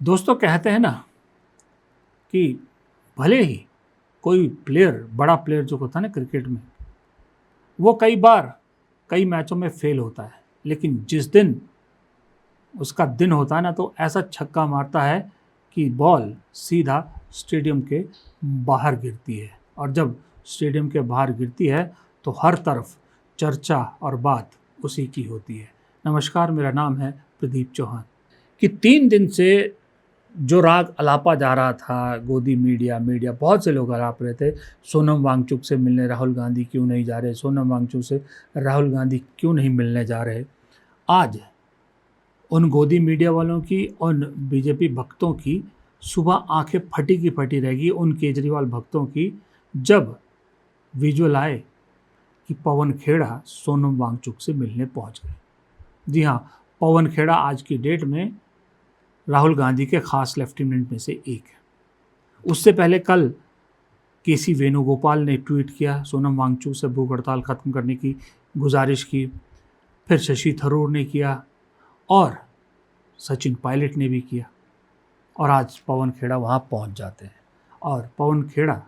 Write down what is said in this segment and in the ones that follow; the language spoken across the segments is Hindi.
दोस्तों कहते हैं ना कि भले ही कोई प्लेयर, बड़ा प्लेयर जो होता है ना क्रिकेट में, वो कई मैचों में फेल होता है, लेकिन जिस दिन उसका दिन होता है ना तो ऐसा छक्का मारता है कि बॉल सीधा स्टेडियम के बाहर गिरती है। और जब स्टेडियम के बाहर गिरती है तो हर तरफ चर्चा और बात उसी की होती है। नमस्कार, मेरा नाम है प्रदीप चौहान। कि 3 दिन से जो राग अलापा जा रहा था, गोदी मीडिया बहुत से लोग अलाप रहे थे, सोनम वांगचुक से मिलने राहुल गांधी क्यों नहीं जा रहे, सोनम वांगचुक से राहुल गांधी क्यों नहीं मिलने जा रहे। आज उन गोदी मीडिया वालों की, उन बीजेपी भक्तों की सुबह आंखें फटी की फटी रहेगी, उन केजरीवाल भक्तों की, जब विजुअल आए कि पवन खेड़ा सोनम वांगचुक से मिलने पहुंच गए। जी हाँ, पवन खेड़ा आज की डेट में राहुल गांधी के खास लेफ्टिनेंट में से एक है। उससे पहले कल केसी वेणुगोपाल ने ट्वीट किया, सोनम वांगचुक से भूख हड़ताल खत्म करने की गुजारिश की। फिर शशि थरूर ने किया और सचिन पायलट ने भी किया, और आज पवन खेड़ा वहाँ पहुँच जाते हैं। और पवन खेड़ा,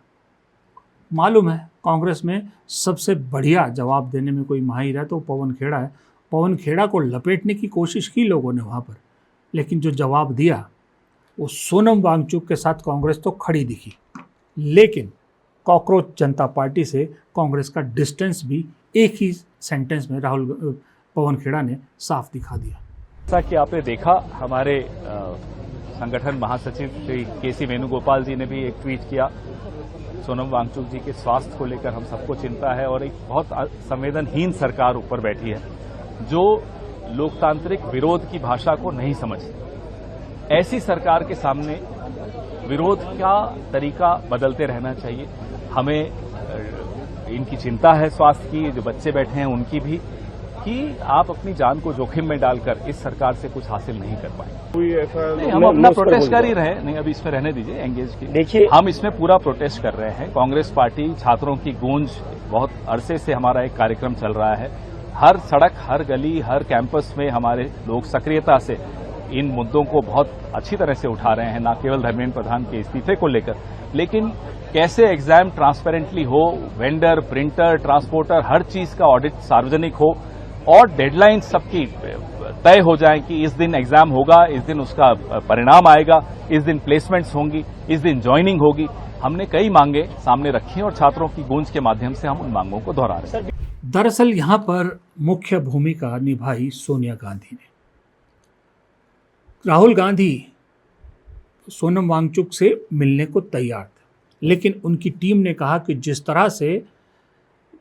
मालूम है कांग्रेस में सबसे बढ़िया जवाब देने में कोई माहिर है तो पवन खेड़ा है। पवन खेड़ा को लपेटने की कोशिश की लोगों ने वहाँ पर, लेकिन जो जवाब दिया वो सोनम वांगचुक के साथ कांग्रेस तो खड़ी दिखी, लेकिन कॉकरोच जनता पार्टी से कांग्रेस का डिस्टेंस भी एक ही सेंटेंस में पवन खेड़ा ने साफ दिखा दिया। जैसा कि आपने देखा, हमारे संगठन महासचिव श्री केसी वेणुगोपाल जी ने भी एक ट्वीट किया। सोनम वांगचुक जी के स्वास्थ्य को लेकर हम सबको चिंता है और एक बहुत संवेदनहीन सरकार ऊपर बैठी है जो लोकतांत्रिक विरोध की भाषा को नहीं समझती। ऐसी सरकार के सामने विरोध का तरीका बदलते रहना चाहिए। हमें इनकी चिंता है स्वास्थ्य की, जो बच्चे बैठे हैं उनकी भी, कि आप अपनी जान को जोखिम में डालकर इस सरकार से कुछ हासिल नहीं कर पाएंगे। कोई ऐसा नहीं, हम अपना प्रोटेस्ट कर ही रहे हैं। नहीं, अभी इसमें रहने दीजिए, एंगेज की। देखिए, हम इसमें पूरा प्रोटेस्ट कर रहे हैं। कांग्रेस पार्टी छात्रों की गूंज, बहुत अरसे से हमारा एक कार्यक्रम चल रहा है। हर सड़क, हर गली, हर कैंपस में हमारे लोग सक्रियता से इन मुद्दों को बहुत अच्छी तरह से उठा रहे हैं, न केवल धर्मेंद्र प्रधान के इस्तीफे को लेकर, लेकिन कैसे एग्जाम ट्रांसपेरेंटली हो, वेंडर, प्रिंटर, ट्रांसपोर्टर, हर चीज का ऑडिट सार्वजनिक हो और डेडलाइन सबकी तय हो जाए कि इस दिन एग्जाम होगा, इस दिन उसका परिणाम आएगा, इस दिन प्लेसमेंट्स होंगी, इस दिन ज्वाइनिंग होगी। हमने कई मांगे सामने रखी और छात्रों की गूंज के माध्यम से हम उन मांगों को दोहरा रहे हैं। दरअसल यहाँ पर मुख्य भूमिका निभाई सोनिया गांधी ने। राहुल गांधी सोनम वांगचुक से मिलने को तैयार थे, लेकिन उनकी टीम ने कहा कि जिस तरह से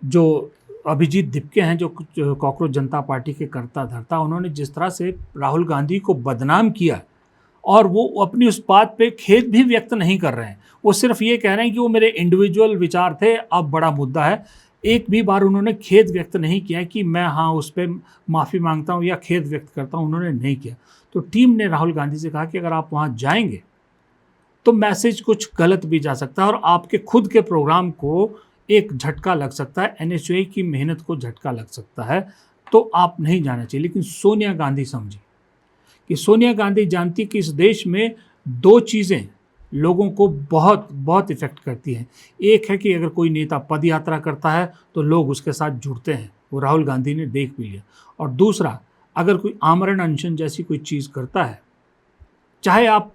जो अभिजीत दिपके हैं, जो कॉकरोच जनता पार्टी के कर्ता धर्ता, उन्होंने जिस तरह से राहुल गांधी को बदनाम किया, और वो अपनी उस बात पे खेद भी व्यक्त नहीं कर रहे हैं। वो सिर्फ ये कह रहे हैं कि वो मेरे इंडिविजुअल विचार थे, अब बड़ा मुद्दा है। एक भी बार उन्होंने खेद व्यक्त नहीं किया कि मैं हाँ उस पर माफ़ी मांगता हूँ या खेद व्यक्त करता हूँ, उन्होंने नहीं किया। तो टीम ने राहुल गांधी से कहा कि अगर आप वहाँ जाएंगे तो मैसेज कुछ गलत भी जा सकता है और आपके खुद के प्रोग्राम को एक झटका लग सकता है, एनएसयूआई की मेहनत को झटका लग सकता है, तो आप नहीं जाना चाहिए। लेकिन सोनिया गांधी समझी कि सोनिया गांधी जानती कि इस देश में दो चीज़ें लोगों को बहुत बहुत इफेक्ट करती हैं। एक है कि अगर कोई नेता पद यात्रा करता है तो लोग उसके साथ जुड़ते हैं, वो राहुल गांधी ने देख भी लिया। और दूसरा, अगर कोई आमरण अनशन जैसी कोई चीज़ करता है, चाहे आप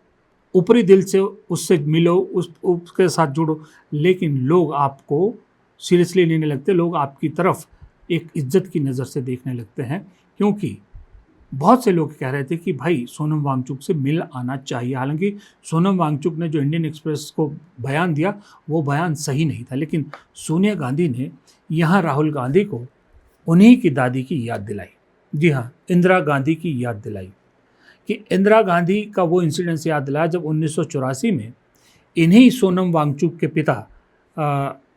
ऊपरी दिल से उससे मिलो, उसके साथ जुड़ो, लेकिन लोग आपको सीरियसली लेने लगते, लोग आपकी तरफ एक इज्जत की नज़र से देखने लगते हैं। क्योंकि बहुत से लोग कह रहे थे कि भाई सोनम वांगचुक से मिल आना चाहिए। हालांकि सोनम वांगचुक ने जो इंडियन एक्सप्रेस को बयान दिया वो बयान सही नहीं था, लेकिन सोनिया गांधी ने यहाँ राहुल गांधी को उन्हीं की दादी की याद दिलाई। जी हाँ, इंदिरा गांधी की याद दिलाई, कि इंदिरा गांधी का वो इंसिडेंस याद दिलाया जब 1984 में इन्हीं सोनम वांगचुक के पिता,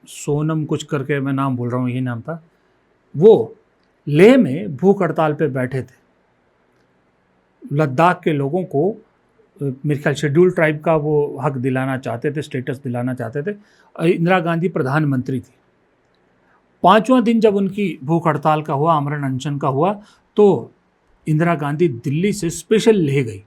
सोनम कुछ करके मैं नाम बोल रहा हूँ, यही नाम था, वो लेह में भूख हड़ताल पे बैठे थे। लद्दाख के लोगों को मेरे ख्याल शेड्यूल ट्राइब का वो हक दिलाना चाहते थे, स्टेटस दिलाना चाहते थे। इंदिरा गांधी प्रधानमंत्री थी। 5वां दिन जब उनकी भूख हड़ताल का हुआ, आमरण अनशन का हुआ, तो इंदिरा गांधी दिल्ली से स्पेशल लेह गई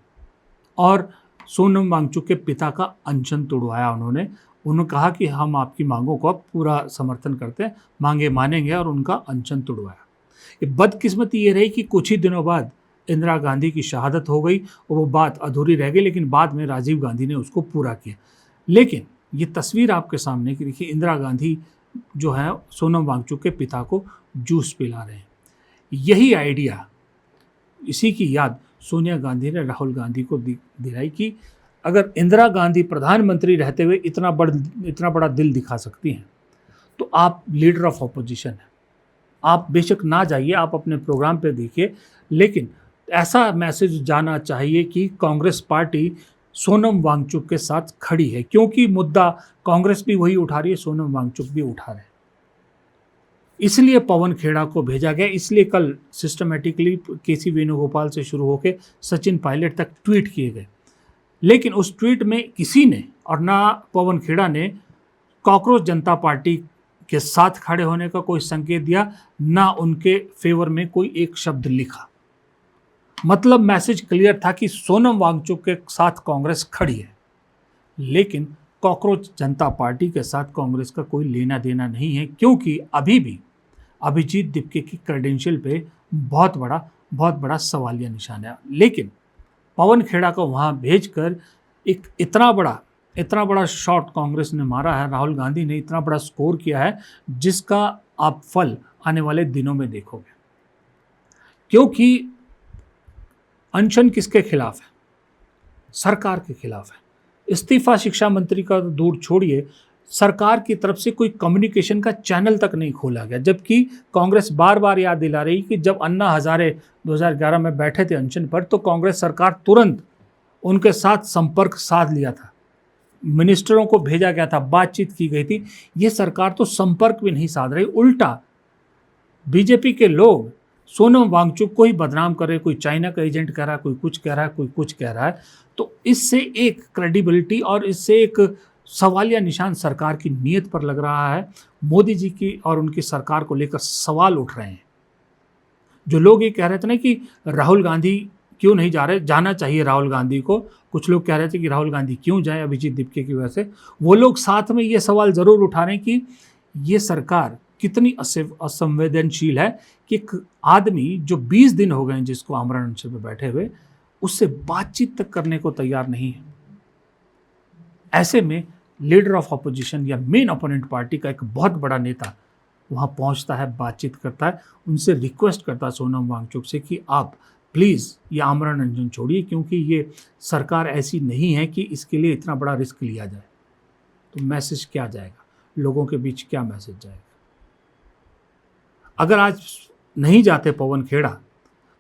और सोनम वांगचुक के पिता का अनशन तोड़वाया उन्होंने कहा कि हम आपकी मांगों को अब पूरा समर्थन करते हैं, मांगे मानेंगे, और उनका अनशन तोड़वाया। ये बदकिस्मती ये रही कि कुछ ही दिनों बाद इंदिरा गांधी की शहादत हो गई और वो बात अधूरी रह गई, लेकिन बाद में राजीव गांधी ने उसको पूरा किया। लेकिन ये तस्वीर आपके सामने की देखिए, इंदिरा गांधी जो है सोनम वांगचुक के पिता को जूस पिला रहे हैं। यही आइडिया, इसी की याद सोनिया गांधी ने राहुल गांधी को दिलाई कि अगर इंदिरा गांधी प्रधानमंत्री रहते हुए इतना बड़ा दिल दिखा सकती हैं, तो आप लीडर ऑफ ऑपोजिशन हैं, आप बेशक ना जाइए, आप अपने प्रोग्राम पे देखिए, लेकिन ऐसा मैसेज जाना चाहिए कि कांग्रेस पार्टी सोनम वांगचुक के साथ खड़ी है, क्योंकि मुद्दा कांग्रेस भी वही उठा रही है, सोनम वांगचुक भी उठा रहे हैं। इसलिए पवन खेड़ा को भेजा गया, इसलिए कल सिस्टमेटिकली केसी वेणुगोपाल से शुरू होकर सचिन पायलट तक ट्वीट किए गए। लेकिन उस ट्वीट में किसी ने, और ना पवन खेड़ा ने, कॉकरोच जनता पार्टी के साथ खड़े होने का कोई संकेत दिया, ना उनके फेवर में कोई एक शब्द लिखा। मतलब मैसेज क्लियर था कि सोनम वांगचुक के साथ कांग्रेस खड़ी है, लेकिन कॉकरोच जनता पार्टी के साथ कांग्रेस का कोई लेना देना नहीं है, क्योंकि अभी भी अभिजीत दीपके की क्रेडेंशियल पे बहुत बड़ा सवालिया निशान है। लेकिन पवन खेड़ा को वहाँ भेजकर एक इतना बड़ा शॉट कांग्रेस ने मारा है, राहुल गांधी ने इतना बड़ा स्कोर किया है, जिसका आप फल आने वाले दिनों में देखोगे। क्योंकि अनशन किसके खिलाफ है? सरकार के खिलाफ है। इस्तीफा शिक्षा मंत्री का दूर छोड़िए, सरकार की तरफ से कोई कम्युनिकेशन का चैनल तक नहीं खोला गया, जबकि कांग्रेस बार बार याद दिला रही कि जब अन्ना हजारे 2011 में बैठे थे अनशन पर, तो कांग्रेस सरकार तुरंत उनके साथ संपर्क साध लिया था, मिनिस्टरों को भेजा गया था, बातचीत की गई थी। ये सरकार तो संपर्क भी नहीं साध रही, उल्टा बीजेपी के लोग सोनम वांगचुक को ही बदनाम कर रहे, कोई चाइना का एजेंट कह रहा है, कोई कुछ कह रहा है, कोई कुछ कह रहा है। तो इससे एक क्रेडिबिलिटी और इससे एक सवालिया निशान सरकार की नीयत पर लग रहा है। मोदी जी की और उनकी सरकार को लेकर सवाल उठ रहे हैं। जो लोग ये कह रहे थे ना कि राहुल गांधी क्यों नहीं जा रहे, जाना चाहिए राहुल गांधी को, कुछ लोग कह रहे थे कि राहुल गांधी क्यों जाए अभिजीत दीपके की वजह से, वो लोग साथ में ये सवाल ज़रूर उठा रहे हैं कि ये सरकार कितनी असंवेदनशील है कि एक आदमी जो 20 दिन हो गए हैं जिसको आमरण अनशन पे बैठे हुए, उससे बातचीत तक करने को तैयार नहीं है। ऐसे में लीडर ऑफ ऑपोजिशन या मेन ओपोनेंट पार्टी का एक बहुत बड़ा नेता वहाँ पहुँचता है, बातचीत करता है, उनसे रिक्वेस्ट करता है सोनम वांगचुक से कि आप प्लीज़ ये आमरण अनशन छोड़िए, क्योंकि ये सरकार ऐसी नहीं है कि इसके लिए इतना बड़ा रिस्क लिया जाए। तो मैसेज क्या जाएगा, लोगों के बीच क्या मैसेज जाएगा? अगर आज नहीं जाते पवन खेड़ा,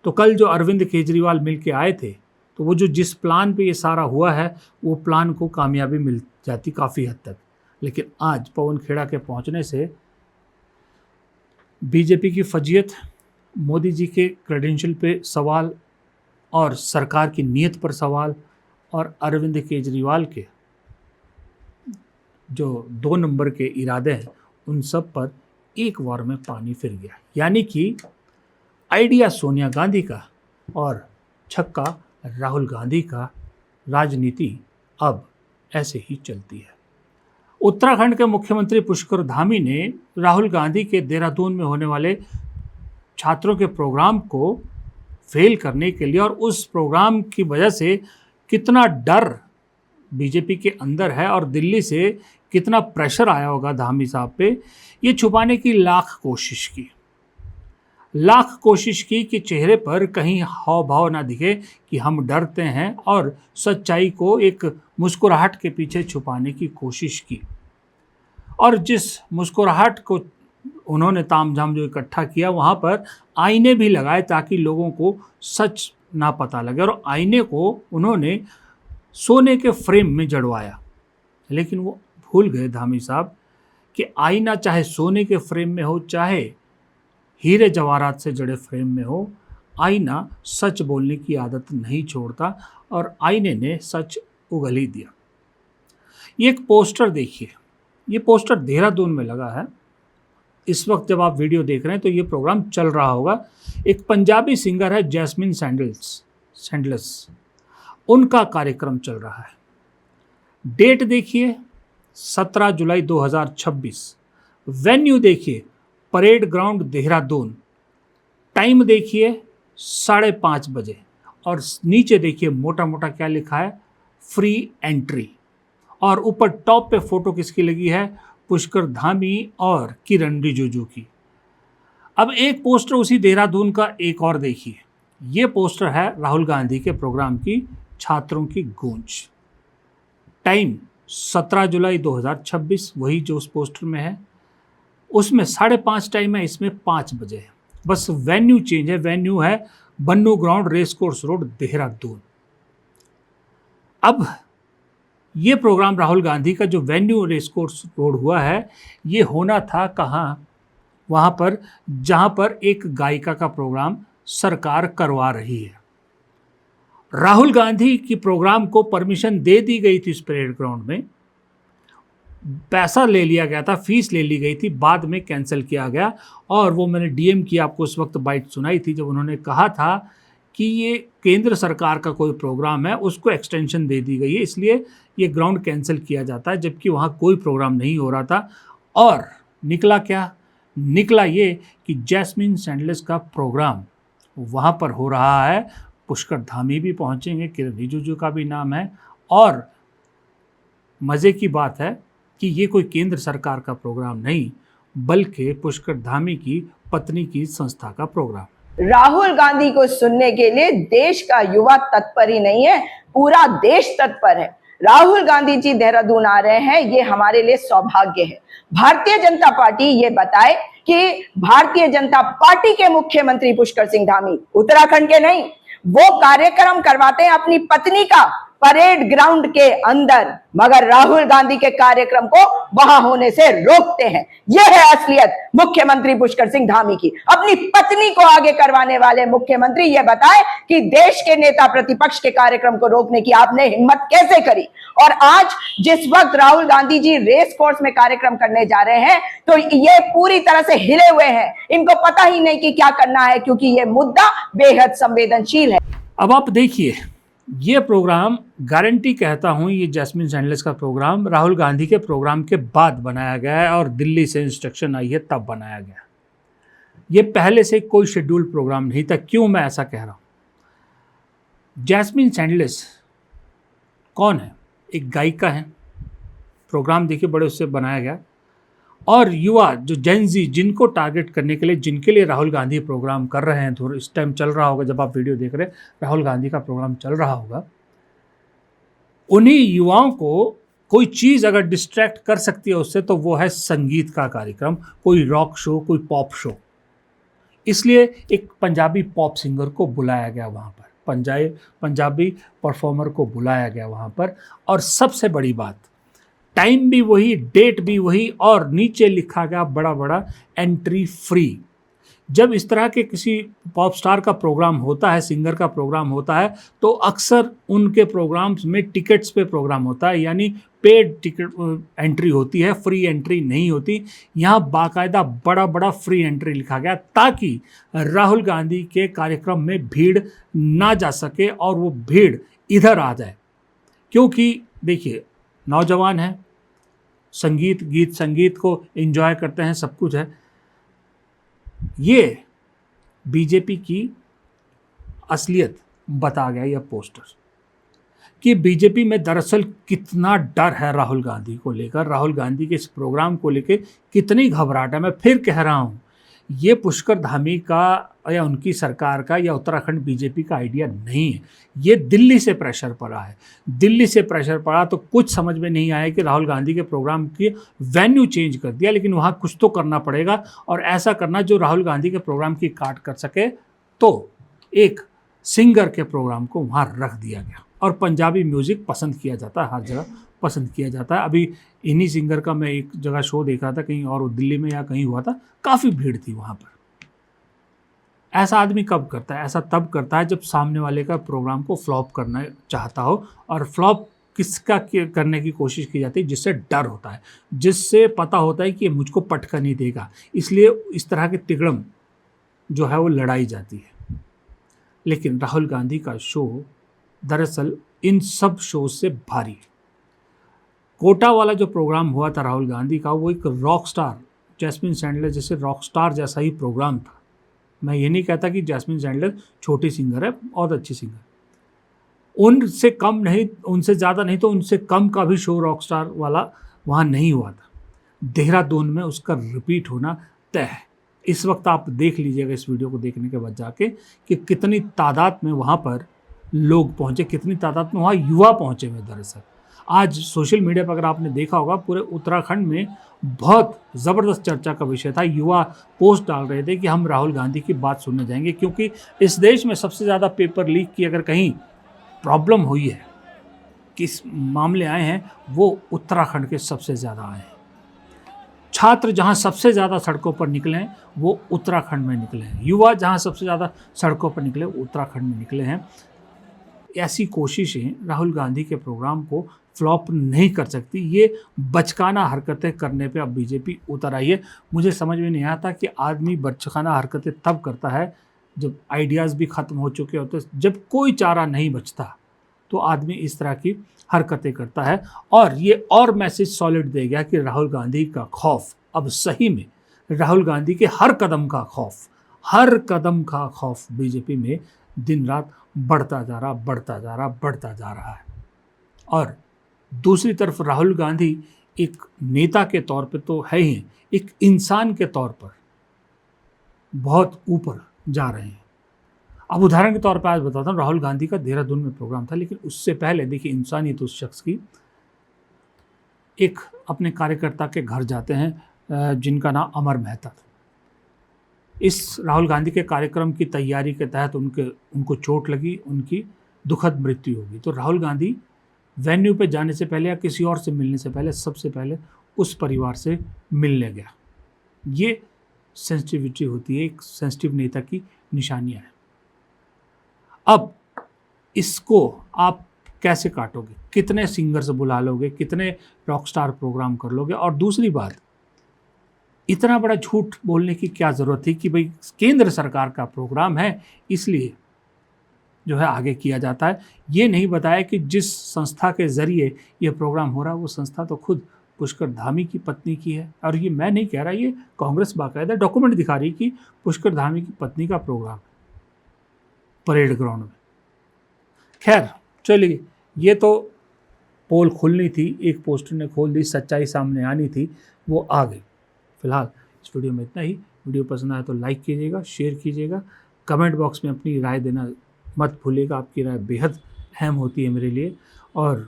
तो कल जो अरविंद केजरीवाल मिल के आए थे, तो वो जो जिस प्लान पे ये सारा हुआ है, वो प्लान को कामयाबी मिल जाती काफ़ी हद तक। लेकिन आज पवन खेड़ा के पहुंचने से बीजेपी की फजीयत, मोदी जी के क्रेडेंशियल पे सवाल और सरकार की नीयत पर सवाल, और अरविंद केजरीवाल के जो 2 नंबर के इरादे हैं, उन सब पर एक वार में पानी फिर गया। यानी कि आइडिया सोनिया गांधी का और छक्का राहुल गांधी का, राजनीति अब ऐसे ही चलती है। उत्तराखंड के मुख्यमंत्री पुष्कर धामी ने राहुल गांधी के देहरादून में होने वाले छात्रों के प्रोग्राम को फेल करने के लिए और उस प्रोग्राम की वजह से कितना डर बीजेपी के अंदर है और दिल्ली से कितना प्रेशर आया होगा धामी साहब पे, ये छुपाने की लाख कोशिश की कि चेहरे पर कहीं हाव भाव ना दिखे कि हम डरते हैं, और सच्चाई को एक मुस्कुराहट के पीछे छुपाने की कोशिश की। और जिस मुस्कुराहट को उन्होंने तामझाम जो इकट्ठा किया, वहाँ पर आईने भी लगाए ताकि लोगों को सच ना पता लगे, और आईने को उन्होंने सोने के फ्रेम में जड़वाया। लेकिन वो भूल गए धामी साहब कि आईना चाहे सोने के फ्रेम में हो, चाहे हीरे जवाहरात से जड़े फ्रेम में हो, आईना सच बोलने की आदत नहीं छोड़ता, और आईने ने सच उगल ही दिया। ये एक पोस्टर देखिए, ये पोस्टर देहरादून में लगा है। इस वक्त जब आप वीडियो देख रहे हैं तो ये प्रोग्राम चल रहा होगा। एक पंजाबी सिंगर है जैस्मिन सैंडल्स, उनका कार्यक्रम चल रहा है। डेट देखिए 17 जुलाई 2026। वेन्यू देखिए परेड ग्राउंड देहरादून। टाइम देखिए 5:30 बजे। और नीचे देखिए मोटा मोटा क्या लिखा है, फ्री एंट्री। और ऊपर टॉप पे फोटो किसकी लगी है, पुष्कर धामी और किरण रिजिजू की। अब एक पोस्टर उसी देहरादून का एक और देखिए, ये पोस्टर है राहुल गांधी के प्रोग्राम की छात्रों की गूंज। टाइम 17 जुलाई 2026, वही जो उस पोस्टर में है। उसमें 5:30 टाइम है, इसमें 5 बजे है। बस वेन्यू चेंज है, वेन्यू है Bannu ground, race course road, Dehradun. अब ये प्रोग्राम राहुल गांधी का जो वेन्यू रेस कोर्स रोड हुआ है, ये होना था कहाँ, वहाँ पर जहाँ पर एक गायिका का प्रोग्राम सरकार करवा रही है। राहुल गांधी की प्रोग्राम को परमिशन दे दी गई थी इस परेड ग्राउंड में, पैसा ले लिया गया था, फीस ले ली गई थी, बाद में कैंसिल किया गया। और वो मैंने डीएम की आपको उस वक्त बाइट सुनाई थी जब उन्होंने कहा था कि ये केंद्र सरकार का कोई प्रोग्राम है, उसको एक्सटेंशन दे दी गई है, इसलिए ये ग्राउंड कैंसिल किया जाता है, जबकि वहाँ कोई प्रोग्राम नहीं हो रहा था। और निकला क्या, निकला ये कि जैस्मिन सैंडलर्स का प्रोग्राम वहाँ पर हो रहा है। पुष्कर धामी भी पहुँचेंगे, किरण रिजिजू का भी नाम है। और मज़े की बात है कि ये कोई केंद्र सरकार का प्रोग्राम नहीं, बल्कि पुष्कर धामी की पत्नी की संस्था का प्रोग्राम। राहुल गांधी को सुनने के लिए देश का युवा तत्पर ही नहीं है, पूरा देश तत्पर है। राहुल गांधी जी देहरादून आ रहे हैं, ये हमारे लिए सौभाग्य है। भारतीय जनता पार्टी ये बताए कि भारतीय जनता पार्टी के मुख्यमंत्री पुष्कर सिंह धामी उत्तराखंड के नहीं, वो कार्यक्रम करवाते हैं अपनी पत्नी का परेड ग्राउंड के अंदर, मगर राहुल गांधी के कार्यक्रम को वहां होने से रोकते हैं। यह है असलियत मुख्यमंत्री पुष्कर सिंह धामी की। अपनी पत्नी को आगे करवाने वाले मुख्यमंत्री ये बताए कि देश के नेता प्रतिपक्ष के कार्यक्रम को रोकने की आपने हिम्मत कैसे करी। और आज जिस वक्त राहुल गांधी जी रेस कोर्स में कार्यक्रम करने जा रहे हैं, तो ये पूरी तरह से हिले हुए हैं, इनको पता ही नहीं कि क्या करना है, क्योंकि ये मुद्दा बेहद संवेदनशील है। अब आप देखिए, ये प्रोग्राम गारंटी कहता हूँ, ये जैस्मिन सैंडलर्स का प्रोग्राम राहुल गांधी के प्रोग्राम के बाद बनाया गया है और दिल्ली से इंस्ट्रक्शन आई है तब बनाया गया। ये पहले से कोई शेड्यूल प्रोग्राम नहीं था। क्यों मैं ऐसा कह रहा हूँ? जैस्मिन सैंडलर्स कौन है? एक गायिका है। प्रोग्राम देखिए बड़े उससे बनाया गया। और युवा जो जेनजी, जिनको टारगेट करने के लिए, जिनके लिए राहुल गांधी प्रोग्राम कर रहे हैं, थोड़ा इस टाइम चल रहा होगा जब आप वीडियो देख रहे हैं, राहुल गांधी का प्रोग्राम चल रहा होगा, उन्हीं युवाओं को कोई चीज़ अगर डिस्ट्रैक्ट कर सकती है उससे, तो वो है संगीत का कार्यक्रम, कोई रॉक शो, कोई पॉप शो। इसलिए एक पंजाबी पॉप सिंगर को बुलाया गया वहाँ पर, पंजाबी परफॉर्मर को बुलाया गया वहाँ पर। और सबसे बड़ी बात, टाइम भी वही, डेट भी वही, और नीचे लिखा गया बड़ा बड़ा एंट्री फ्री। जब इस तरह के किसी पॉप स्टार का प्रोग्राम होता है, सिंगर का प्रोग्राम होता है, तो अक्सर उनके प्रोग्राम्स में टिकट्स पे प्रोग्राम होता है, यानी पेड टिकट एंट्री होती है, फ्री एंट्री नहीं होती। यहाँ बाकायदा बड़ा बड़ा फ्री एंट्री लिखा गया ताकि राहुल गांधी के कार्यक्रम में भीड़ ना जा सके और वो भीड़ इधर आ जाए। क्योंकि देखिए, नौजवान हैं, संगीत को एंजॉय करते हैं, सब कुछ है। ये बीजेपी की असलियत बता गया यह पोस्टर, कि बीजेपी में दरअसल कितना डर है राहुल गांधी को लेकर, राहुल गांधी के इस प्रोग्राम को लेकर कितनी घबराहट है। मैं फिर कह रहा हूँ, ये पुष्कर धामी का या उनकी सरकार का या उत्तराखंड बीजेपी का आइडिया नहीं है। ये दिल्ली से प्रेशर पड़ा है। दिल्ली से प्रेशर पड़ा तो कुछ समझ में नहीं आया कि राहुल गांधी के प्रोग्राम की वेन्यू चेंज कर दिया, लेकिन वहाँ कुछ तो करना पड़ेगा और ऐसा करना जो राहुल गांधी के प्रोग्राम की काट कर सके। तो एक सिंगर के प्रोग्राम को वहाँ रख दिया गया और पंजाबी म्यूज़िक पसंद किया जाता है, हर जगह पसंद किया जाता है। अभी इन्हीं सिंगर का मैं एक जगह शो देख रहा था, कहीं और दिल्ली में या कहीं हुआ था, काफ़ी भीड़ थी वहाँ पर। ऐसा आदमी कब करता है? ऐसा तब करता है जब सामने वाले का प्रोग्राम को फ्लॉप करना चाहता हो। और फ्लॉप किसका करने की कोशिश की जाती है? जिससे डर होता है, जिससे पता होता है कि ये मुझको पटका नहीं देगा, इसलिए इस तरह के तिगड़म जो है वो लड़ाई जाती है। लेकिन राहुल गांधी का शो दरअसल इन सब शो से भारी है। कोटा वाला जो प्रोग्राम हुआ था राहुल गांधी का, वो एक रॉक स्टार, जैस्मिन सैंडलर जैसे रॉक स्टार जैसा ही प्रोग्राम था। मैं ये नहीं कहता कि जैस्मिन सैंडलर छोटी सिंगर है, बहुत अच्छी सिंगर, उनसे कम नहीं, उनसे ज़्यादा नहीं तो उनसे कम का भी शो रॉक स्टार वाला वहाँ नहीं हुआ था। देहरादून में उसका रिपीट होना तय है। इस वक्त आप देख लीजिएगा इस वीडियो को देखने के बाद जाके कि कितनी तादाद में वहाँ पर लोग पहुँचे, कितनी तादाद में वहाँ युवा पहुँचे हुए। दरअसल आज सोशल मीडिया पर अगर आपने देखा होगा, पूरे उत्तराखंड में बहुत ज़बरदस्त चर्चा का विषय था। युवा पोस्ट डाल रहे थे कि हम राहुल गांधी की बात सुनने जाएंगे, क्योंकि इस देश में सबसे ज़्यादा पेपर लीक की अगर कहीं प्रॉब्लम हुई है, किस मामले आए हैं, वो उत्तराखंड के सबसे ज़्यादा आए हैं। छात्र जहां सबसे ज़्यादा सड़कों पर निकले हैं वो उत्तराखंड में निकले हैं। युवा जहां सबसे ज़्यादा सड़कों पर निकले वो उत्तराखंड में निकले हैं। ऐसी कोशिशें राहुल गांधी के प्रोग्राम को फ्लॉप नहीं कर सकती। ये बचकाना हरकतें करने पे अब बीजेपी उतर आई है। मुझे समझ में नहीं आता कि आदमी बचकाना हरकतें तब करता है जब आइडियाज़ भी ख़त्म हो चुके होते, जब कोई चारा नहीं बचता तो आदमी इस तरह की हरकतें करता है। और ये और मैसेज सॉलिड दे गया कि राहुल गांधी का खौफ अब सही में, राहुल गांधी के हर कदम का खौफ बीजेपी में दिन रात बढ़ता जा रहा है। और दूसरी तरफ राहुल गांधी एक नेता के तौर पे तो है ही, एक इंसान के तौर पर बहुत ऊपर जा रहे हैं। अब उदाहरण के तौर पर आज बताता हूँ, राहुल गांधी का देहरादून में प्रोग्राम था, लेकिन उससे पहले देखिए इंसानियत उस शख्स की, एक अपने कार्यकर्ता के घर जाते हैं जिनका नाम अमर मेहता था। इस राहुल गांधी के कार्यक्रम की तैयारी के तहत उनको चोट लगी, उनकी दुखद मृत्यु होगी। तो राहुल गांधी वेन्यू पे जाने से पहले या किसी और से मिलने से पहले सबसे पहले उस परिवार से मिलने गया। ये सेंसिटिविटी होती है, एक सेंसिटिव नेता की निशानियाँ हैं। अब इसको आप कैसे काटोगे, कितने सिंगर से बुला लोगे, कितने रॉक स्टार प्रोग्राम कर लोगे। और दूसरी बात, इतना बड़ा झूठ बोलने की क्या ज़रूरत थी कि भाई केंद्र सरकार का प्रोग्राम है इसलिए जो है आगे किया जाता है। ये नहीं बताया कि जिस संस्था के ज़रिए ये प्रोग्राम हो रहा है वो संस्था तो खुद पुष्कर धामी की पत्नी की है। और ये मैं नहीं कह रहा, ये कांग्रेस बाकायदा डॉक्यूमेंट दिखा रही कि पुष्कर धामी की पत्नी का प्रोग्राम परेड ग्राउंड में। खैर चलिए, ये तो पोल खुलनी थी, एक पोस्टर ने खोल दी, सच्चाई सामने आनी थी, वो आ गई। फिलहाल इस वीडियो में इतना ही। वीडियो पसंद आया तो लाइक कीजिएगा, शेयर कीजिएगा, कमेंट बॉक्स में अपनी राय देना मत भूलिएगा। आपकी राय बेहद अहम होती है मेरे लिए। और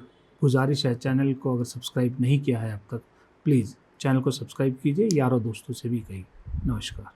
गुजारिश है, चैनल को अगर सब्सक्राइब नहीं किया है अब तक, प्लीज़ चैनल को सब्सक्राइब कीजिए, यारों दोस्तों से भी कहिए। नमस्कार।